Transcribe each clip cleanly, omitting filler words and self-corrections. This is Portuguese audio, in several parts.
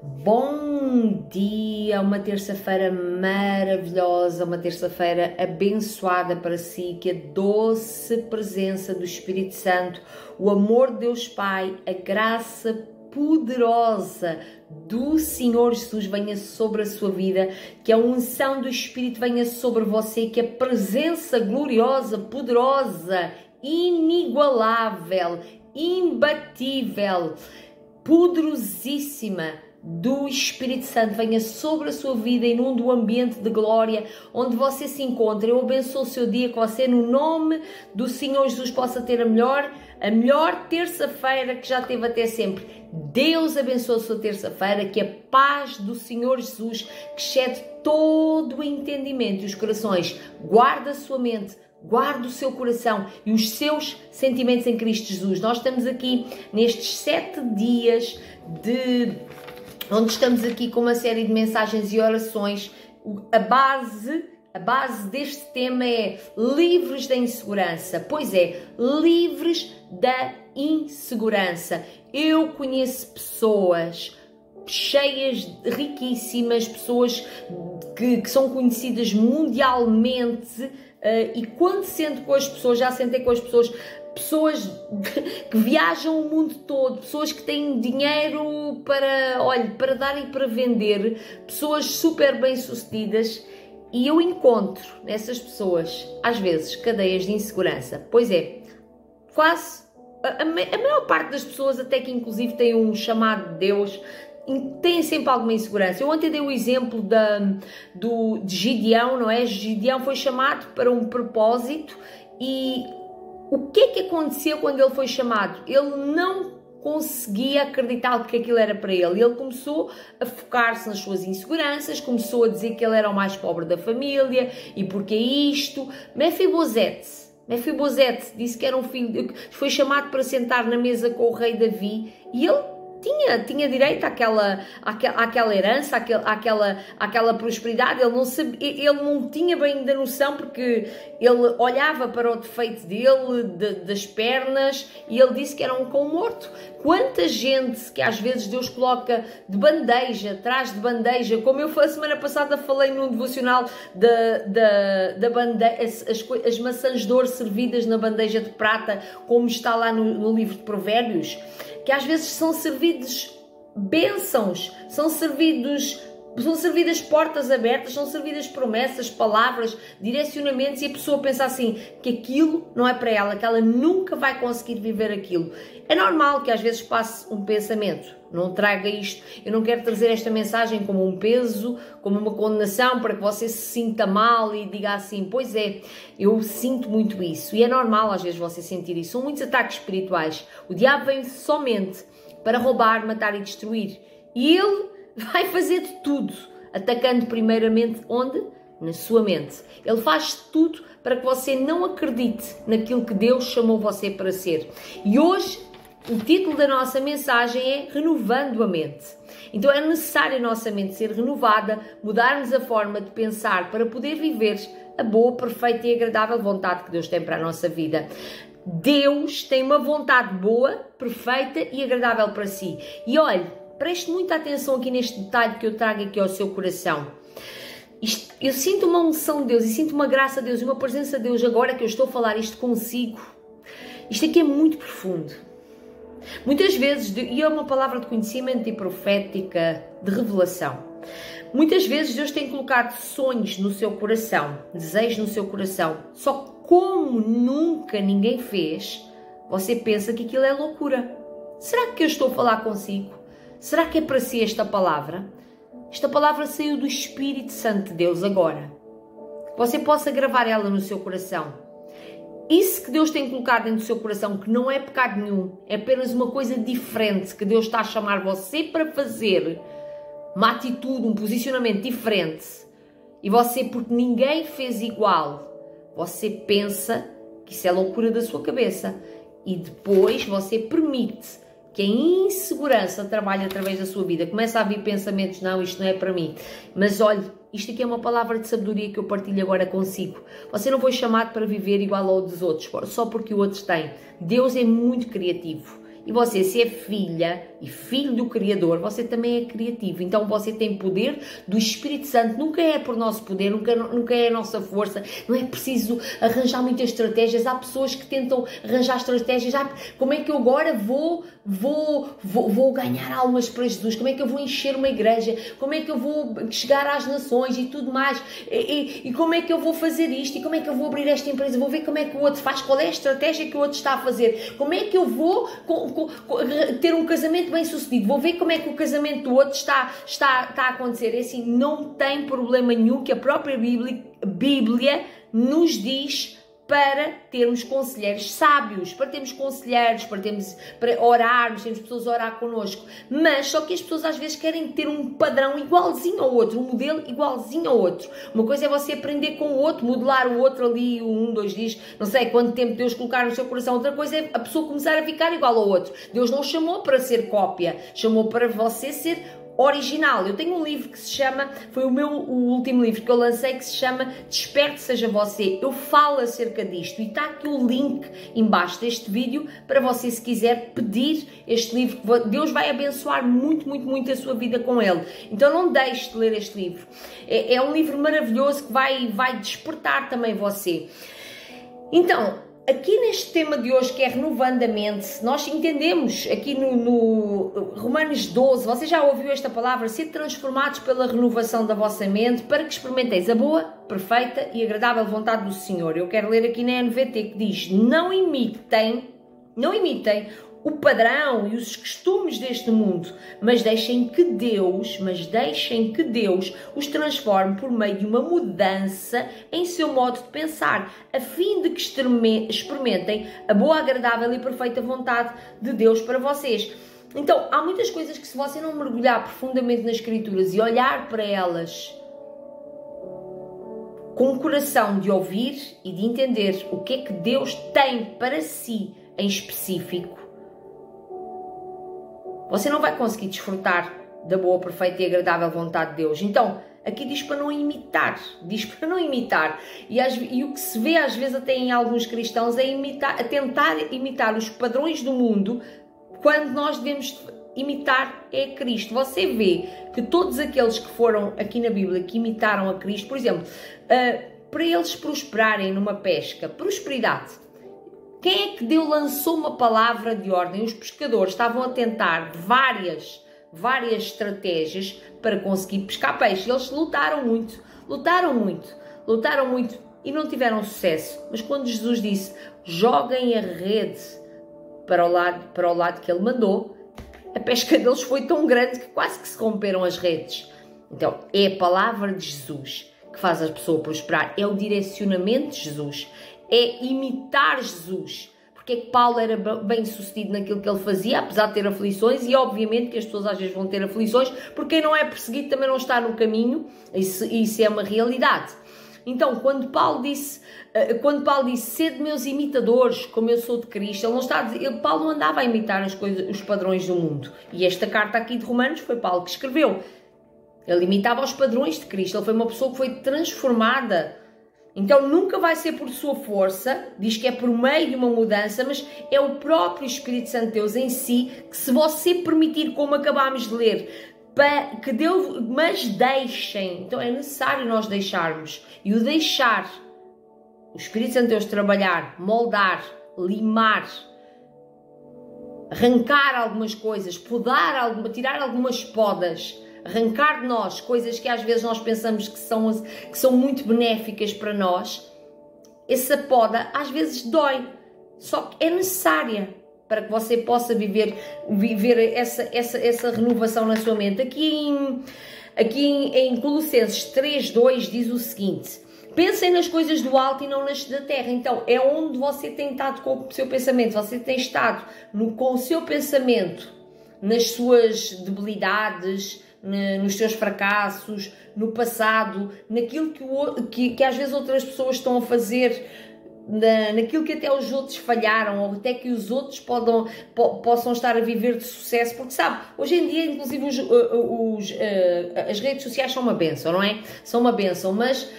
Bom dia, uma terça-feira maravilhosa, uma terça-feira abençoada para si, que a doce presença do Espírito Santo, o amor de Deus Pai, a graça poderosa do Senhor Jesus venha sobre a sua vida, que a unção do Espírito venha sobre você, que a presença gloriosa, poderosa, inigualável, imbatível, poderosíssima do Espírito Santo venha sobre a sua vida, inunde o ambiente de glória onde você se encontra. Eu abençoo o seu dia, que você, no nome do Senhor Jesus, possa ter a melhor terça-feira que já teve até sempre. Deus abençoe a sua terça-feira, que a paz do Senhor Jesus, que excede todo o entendimento e os corações, guarda a sua mente, guarde o seu coração e os seus sentimentos em Cristo Jesus. Nós estamos aqui nestes 7 dias onde estamos aqui com uma série de mensagens e orações. A base deste tema é livres da insegurança. Pois é, livres da insegurança. Eu conheço pessoas cheias, riquíssimas, pessoas que são conhecidas mundialmente, e quando sento com as pessoas, já sentei com as pessoas que viajam o mundo todo, pessoas que têm dinheiro para dar e para vender, pessoas super bem-sucedidas, e eu encontro nessas pessoas, às vezes, cadeias de insegurança. Pois é, quase a maior parte das pessoas, até que inclusive têm um chamado de Deus, têm sempre alguma insegurança. Eu ontem dei o exemplo de Gideão, não é? Gideão foi chamado para um propósito, e o que é que aconteceu quando ele foi chamado? Ele não conseguia acreditar que aquilo era para ele. Ele começou a focar-se nas suas inseguranças, começou a dizer que ele era o mais pobre da família, e porque isto. Mefibosete disse que era um filho, foi chamado para sentar na mesa com o rei Davi, e ele tinha direito àquela herança, àquela prosperidade. Ele não tinha bem ainda noção, porque ele olhava para o defeito dele, das pernas, e ele disse que era um cão morto. Quanta gente que às vezes Deus coloca de bandeja, atrás de bandeja, como eu a semana passada falei num devocional da bandeja, as maçãs de ouro servidas na bandeja de prata, como está lá no livro de Provérbios, que às vezes são servidos bênçãos, são servidas portas abertas, são servidas promessas, palavras, direcionamentos, e a pessoa pensa assim, que aquilo não é para ela, que ela nunca vai conseguir viver aquilo. É normal que às vezes passe um pensamento, não traga isto, eu não quero trazer esta mensagem como um peso, como uma condenação, para que você se sinta mal e diga assim, pois é, eu sinto muito isso, e é normal às vezes você sentir isso. São muitos ataques espirituais. O diabo vem somente para roubar, matar e destruir, e ele vai fazer de tudo, atacando primeiramente onde? Na sua mente. Ele faz tudo para que você não acredite naquilo que Deus chamou você para ser. E hoje o título da nossa mensagem é Renovando a Mente. Então é necessário a nossa mente ser renovada, mudarmos a forma de pensar para poder viver a boa, perfeita e agradável vontade que Deus tem para a nossa vida. Deus tem uma vontade boa, perfeita e agradável para si. E olhe, preste muita atenção aqui neste detalhe que eu trago aqui ao seu coração. Eu sinto uma unção de Deus e sinto uma graça de Deus e uma presença de Deus agora que eu estou a falar isto consigo. Isto aqui é muito profundo. Muitas vezes, e é uma palavra de conhecimento e profética, de revelação. Muitas vezes Deus tem colocado sonhos no seu coração, desejos no seu coração. Só como nunca ninguém fez, você pensa que aquilo é loucura. Será que eu estou a falar consigo? Será que é para si esta palavra? Esta palavra saiu do Espírito Santo de Deus agora. Que você possa gravar ela no seu coração. Isso que Deus tem colocado dentro do seu coração, que não é pecado nenhum, é apenas uma coisa diferente que Deus está a chamar você para fazer, uma atitude, um posicionamento diferente, e você, porque ninguém fez igual, você pensa que isso é loucura da sua cabeça, e depois você permite que a insegurança trabalhe através da sua vida. Começa a vir pensamentos, não, isto não é para mim. Mas olhe, isto aqui é uma palavra de sabedoria que eu partilho agora consigo. Você não foi chamado para viver igual ao dos outros, só porque o outro tem. Deus é muito criativo. E você, se é filha, e filho do Criador, você também é criativo. Então você tem poder do Espírito Santo. Nunca é por nosso poder, nunca é a nossa força. Não é preciso arranjar muitas estratégias. Há pessoas que tentam arranjar estratégias. Como é que eu agora vou ganhar almas para Jesus? Como é que eu vou encher uma igreja? Como é que eu vou chegar às nações e tudo mais? E como é que eu vou fazer isto? E como é que eu vou abrir esta empresa? Vou ver como é que o outro faz, qual é a estratégia que o outro está a fazer? Como é que eu vou ter um casamento bem sucedido? Vou ver como é que o casamento do outro está a acontecer. É assim, não tem problema nenhum que a própria Bíblia nos diz para termos conselheiros sábios, para termos conselheiros, para orarmos, temos pessoas a orar connosco. Mas só que as pessoas às vezes querem ter um padrão igualzinho ao outro, um modelo igualzinho ao outro. Uma coisa é você aprender com o outro, modelar o outro ali, 1, 2 dias, não sei quanto tempo Deus colocar no seu coração. Outra coisa é a pessoa começar a ficar igual ao outro. Deus não chamou para ser cópia, chamou para você ser original. Eu tenho um livro que se chama, foi o último livro que eu lancei, que se chama Desperte Seja Você. Eu falo acerca disto e está aqui o link embaixo deste vídeo para você, se quiser, pedir este livro. Deus vai abençoar muito, muito, muito a sua vida com ele. Então não deixe de ler este livro. É um livro maravilhoso que vai despertar também você. Então, aqui neste tema de hoje, que é renovando a mente, nós entendemos aqui no Romanos 12, você já ouviu esta palavra, ser transformados pela renovação da vossa mente, para que experimenteis a boa, perfeita e agradável vontade do Senhor. Eu quero ler aqui na NVT que diz, não imitem o padrão e os costumes deste mundo, mas deixem que Deus os transforme por meio de uma mudança em seu modo de pensar, a fim de que experimentem a boa, agradável e perfeita vontade de Deus para vocês. Então, há muitas coisas que, se você não mergulhar profundamente nas Escrituras e olhar para elas com o coração de ouvir e de entender o que é que Deus tem para si em específico, você não vai conseguir desfrutar da boa, perfeita e agradável vontade de Deus. Então, aqui diz para não imitar. E o que se vê às vezes até em alguns cristãos é tentar imitar os padrões do mundo, quando nós devemos imitar é Cristo. Você vê que todos aqueles que foram aqui na Bíblia, que imitaram a Cristo, por exemplo, para eles prosperarem numa pesca, prosperidade, quem é que lançou uma palavra de ordem? Os pescadores estavam a tentar várias estratégias para conseguir pescar peixe. Eles lutaram muito e não tiveram sucesso. Mas quando Jesus disse, joguem a rede para o lado que ele mandou, a pesca deles foi tão grande que quase que se romperam as redes. Então, é a palavra de Jesus que faz a pessoa prosperar. É o direcionamento de Jesus. É imitar Jesus. Porque é que Paulo era bem sucedido naquilo que ele fazia, apesar de ter aflições, e obviamente que as pessoas às vezes vão ter aflições, porque quem não é perseguido também não está no caminho, isso é uma realidade. Então, quando Paulo disse, sede meus imitadores, como eu sou de Cristo, ele não está a dizer, Paulo não andava a imitar os padrões do mundo. E esta carta aqui de Romanos foi Paulo que escreveu. Ele imitava os padrões de Cristo, ele foi uma pessoa que foi transformada. Então nunca vai ser por sua força, diz que é por meio de uma mudança, mas é o próprio Espírito Santo de Deus em si, que se você permitir, como acabámos de ler, que Deus, mas deixem, então é necessário nós deixarmos, e o deixar, o Espírito Santo de Deus trabalhar, moldar, limar, arrancar algumas coisas, tirar algumas podas, arrancar de nós coisas que às vezes nós pensamos que são muito benéficas para nós, essa poda às vezes dói, só que é necessária para que você possa viver essa renovação na sua mente. Aqui em Colossenses 3:2 diz o seguinte, pensem nas coisas do alto e não nas da terra. Então é onde você tem estado com o seu pensamento, você tem estado com o seu pensamento nas suas debilidades, nos seus fracassos, no passado, naquilo que às vezes outras pessoas estão a fazer, naquilo que até os outros falharam, ou até que os outros possam estar a viver de sucesso, porque sabe, hoje em dia inclusive as redes sociais são uma bênção, não é? São uma bênção, mas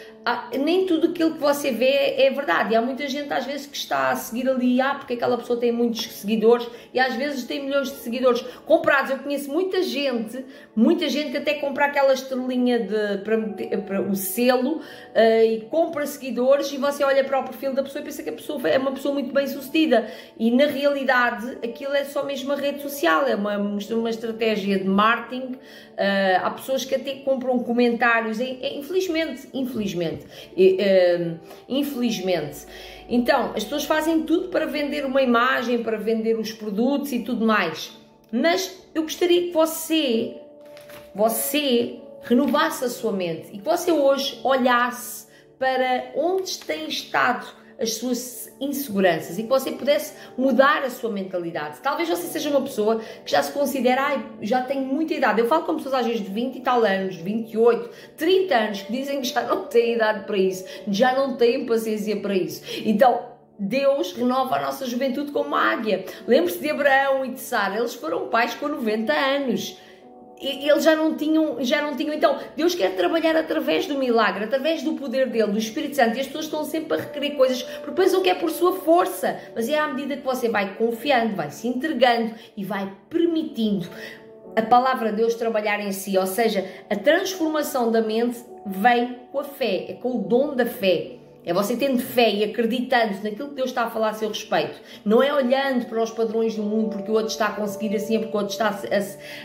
nem tudo aquilo que você vê é verdade. E há muita gente às vezes que está a seguir ali, porque aquela pessoa tem muitos seguidores e às vezes tem milhões de seguidores comprados. Eu conheço muita gente que até compra aquela estrelinha para o selo e compra seguidores, e você olha para o perfil da pessoa e pensa que a pessoa é uma pessoa muito bem sucedida, e na realidade aquilo é só mesmo uma rede social, é uma estratégia de marketing. Há pessoas que até compram comentários, infelizmente. Então, as pessoas fazem tudo para vender uma imagem, para vender os produtos e tudo mais. Mas eu gostaria que você renovasse a sua mente e que você hoje olhasse para onde têm estado as suas inseguranças e que você pudesse mudar a sua mentalidade. Talvez você seja uma pessoa que já se considera, já tenho muita idade. Eu falo com pessoas às vezes de 20 e tal anos, 28, 30 anos, que dizem que já não têm idade para isso, já não têm paciência para isso. Então, Deus renova a nossa juventude como uma águia. Lembre-se de Abraão e de Sara, eles foram pais com 90 anos. Eles já não tinham, então Deus quer trabalhar através do milagre, através do poder dele, do Espírito Santo, e as pessoas estão sempre a requerer coisas porque pensam que é por sua força, mas é à medida que você vai confiando, vai se entregando e vai permitindo a palavra de Deus trabalhar em si, ou seja, a transformação da mente vem com a fé, é com o dom da fé. É você tendo fé e acreditando naquilo que Deus está a falar a seu respeito. Não é olhando para os padrões do mundo porque o outro está a conseguir assim, é porque o outro está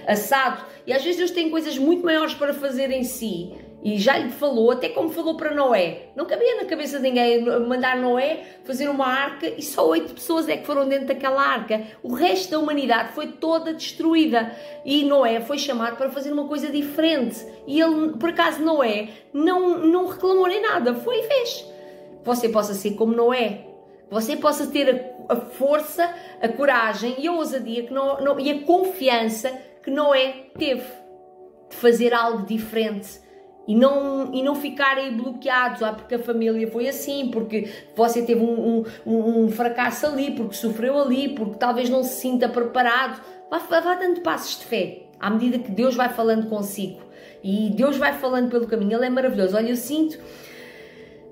assado. E às vezes Deus tem coisas muito maiores para fazer em si. E já lhe falou, até como falou para Noé. Não cabia na cabeça de ninguém mandar Noé fazer uma arca e só 8 pessoas é que foram dentro daquela arca. O resto da humanidade foi toda destruída. E Noé foi chamado para fazer uma coisa diferente. E ele, por acaso, Noé não reclamou nem nada. Foi e fez. Você possa ser como Noé, você possa ter a força, a coragem e a ousadia e a confiança que Noé teve de fazer algo diferente e não ficarem bloqueados, porque a família foi assim, porque você teve um fracasso ali, porque sofreu ali, porque talvez não se sinta preparado. Vá dando passos de fé à medida que Deus vai falando consigo e Deus vai falando pelo caminho. Ele é maravilhoso. Olha, eu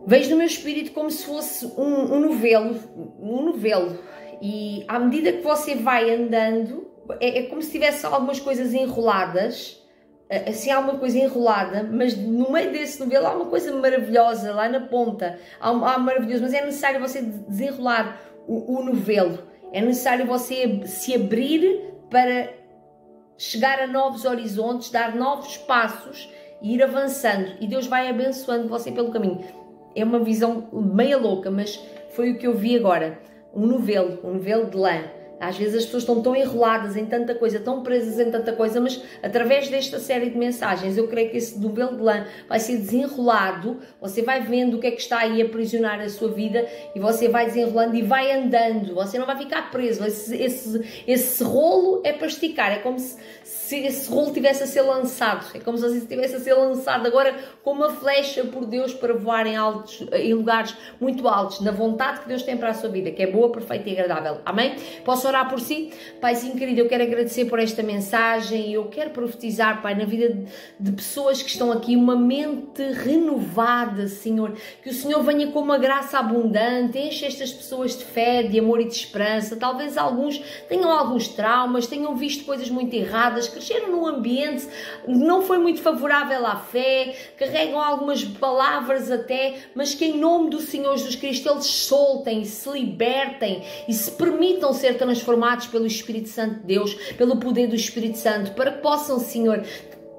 vejo no meu espírito como se fosse um novelo, e à medida que você vai andando, é como se tivesse algumas coisas enroladas, assim há uma coisa enrolada, mas no meio desse novelo há uma coisa maravilhosa, lá na ponta, há maravilhoso, mas é necessário você desenrolar o novelo, é necessário você se abrir para chegar a novos horizontes, dar novos passos e ir avançando, e Deus vai abençoando você pelo caminho. É uma visão meia louca, mas foi o que eu vi agora. Um novelo de lã. Às vezes as pessoas estão tão enroladas em tanta coisa, tão presas em tanta coisa, mas através desta série de mensagens, eu creio que esse novelo de lã vai ser desenrolado, você vai vendo o que é que está aí a aprisionar a sua vida e você vai desenrolando e vai andando, você não vai ficar preso. Esse rolo é para esticar, é como se esse rolo tivesse a ser lançado, é como se você estivesse a ser lançado agora com uma flecha por Deus para voar em lugares muito altos, na vontade que Deus tem para a sua vida, que é boa, perfeita e agradável. Amém? Posso orar por si? Paizinho querido, eu quero agradecer por esta mensagem e eu quero profetizar, Pai, na vida de pessoas que estão aqui, uma mente renovada, Senhor, que o Senhor venha com uma graça abundante, enche estas pessoas de fé, de amor e de esperança. Talvez alguns tenham alguns traumas, tenham visto coisas muito erradas, cresceram num ambiente que não foi muito favorável à fé, carregam algumas palavras até, mas que em nome do Senhor Jesus Cristo eles soltem, se libertem e se permitam ser transformados pelo Espírito Santo de Deus, pelo poder do Espírito Santo, para que possam, Senhor,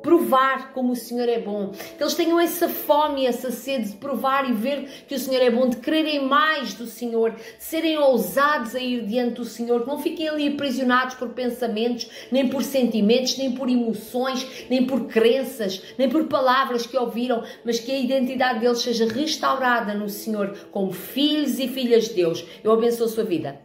provar como o Senhor é bom, que eles tenham essa fome e essa sede de provar e ver que o Senhor é bom, de quererem mais do Senhor, de serem ousados a ir diante do Senhor, que não fiquem ali aprisionados por pensamentos, nem por sentimentos, nem por emoções, nem por crenças, nem por palavras que ouviram, mas que a identidade deles seja restaurada no Senhor como filhos e filhas de Deus. Eu abençoo a sua vida.